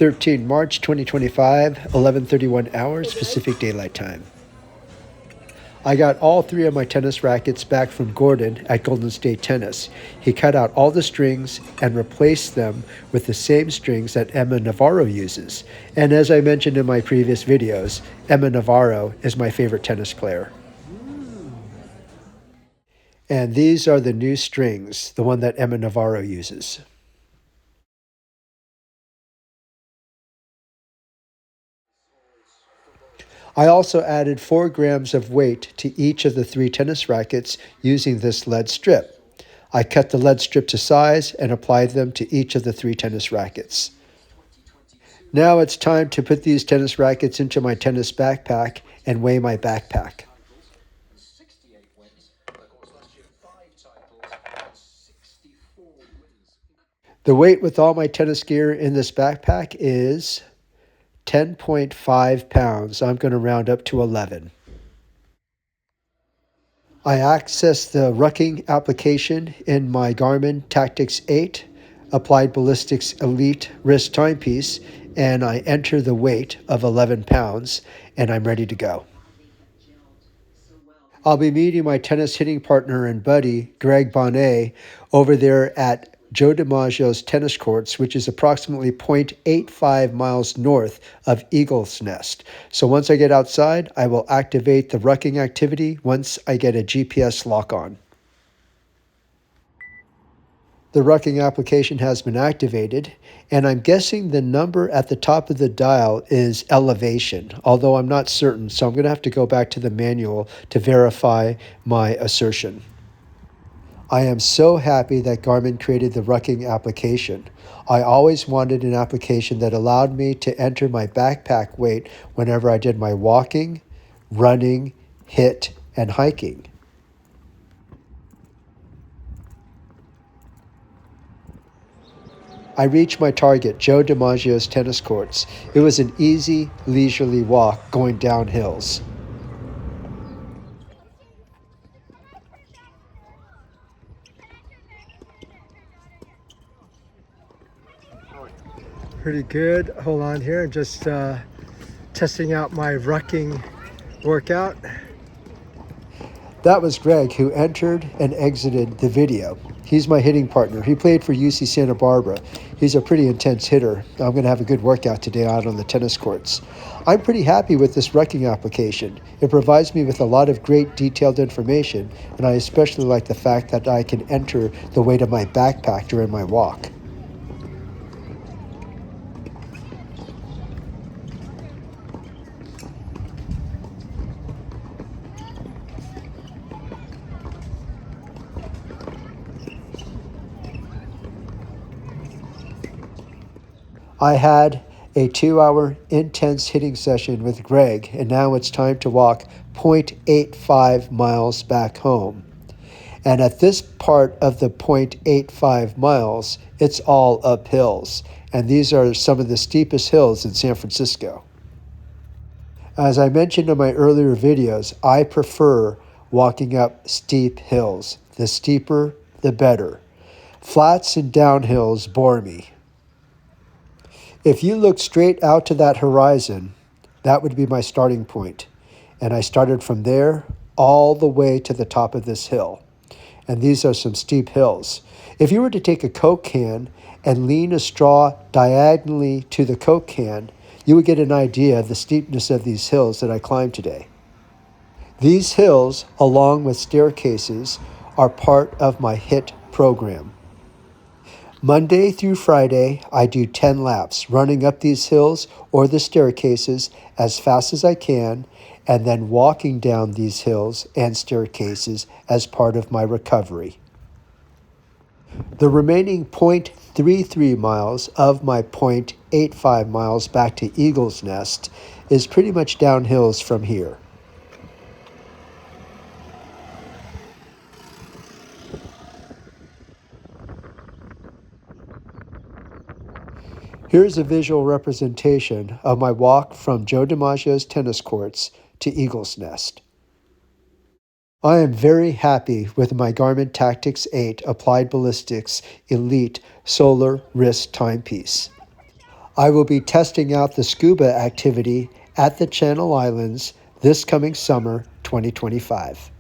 13 March 2025, 11:31 hours Pacific Daylight Time. I got all three of my tennis rackets back from Gordon at Golden State Tennis. He cut out all the strings and replaced them with the same strings that Emma Navarro uses. And as I mentioned in my previous videos, Emma Navarro is my favorite tennis player. And these are the new strings, the one that Emma Navarro uses. I also added 4 grams of weight to each of the 3 tennis rackets using this lead strip. I cut the lead strip to size and applied them to each of the 3 tennis rackets. Now it's time to put these tennis rackets into my tennis backpack and weigh my backpack. The weight with all my tennis gear in this backpack is 10.5 pounds. I'm going to round up to 11. I accessed the Rucking application in my Garmin Tactix 8 Applied Ballistics Elite wrist timepiece, and I enter the weight of 11 pounds, and I'm ready to go. I'll be meeting my tennis hitting partner and buddy, Greg Bonnet, over there at Joe DiMaggio's tennis courts, which is approximately 0.85 miles north of Eagle's Nest. So once I get outside, I will activate the rucking activity once I get a GPS lock on. The rucking application has been activated, and I'm guessing the number at the top of the dial is elevation, although I'm not certain, so I'm going to have to go back to the manual to verify my assertion. I am so happy that Garmin created the Rucking application. I always wanted an application that allowed me to enter my backpack weight whenever I did my walking, running, HIIT, and hiking. I reached my target, Joe DiMaggio's tennis courts. It was an easy, leisurely walk going down hills. Pretty good. Hold on here, just testing out my rucking workout. That was Greg, who entered and exited the video. He's my hitting partner. He played for UC Santa Barbara. He's a pretty intense hitter. I'm going to have a good workout today out on the tennis courts. I'm pretty happy with this rucking application. It provides me with a lot of great detailed information, and I especially like the fact that I can enter the weight of my backpack during my walk. I had a 2-hour intense hitting session with Greg, and now it's time to walk 0.85 miles back home. And at this part of the 0.85 miles, it's all up hills. And these are some of the steepest hills in San Francisco. As I mentioned in my earlier videos, I prefer walking up steep hills. The steeper, the better. Flats and downhills bore me. If you look straight out to that horizon, that would be my starting point. And I started from there all the way to the top of this hill. And these are some steep hills. If you were to take a Coke can and lean a straw diagonally to the Coke can, you would get an idea of the steepness of these hills that I climbed today. These hills, along with staircases, are part of my HIIT program. Monday through Friday, I do 10 laps, running up these hills or the staircases as fast as I can, and then walking down these hills and staircases as part of my recovery. The remaining 0.33 miles of my 0.85 miles back to Eagle's Nest is pretty much downhills from here. Here's a visual representation of my walk from Joe DiMaggio's tennis courts to Eagle's Nest. I am very happy with my Garmin Tactix 8 Applied Ballistics Elite Solar Wrist Timepiece. I will be testing out the scuba activity at the Channel Islands this coming summer 2025.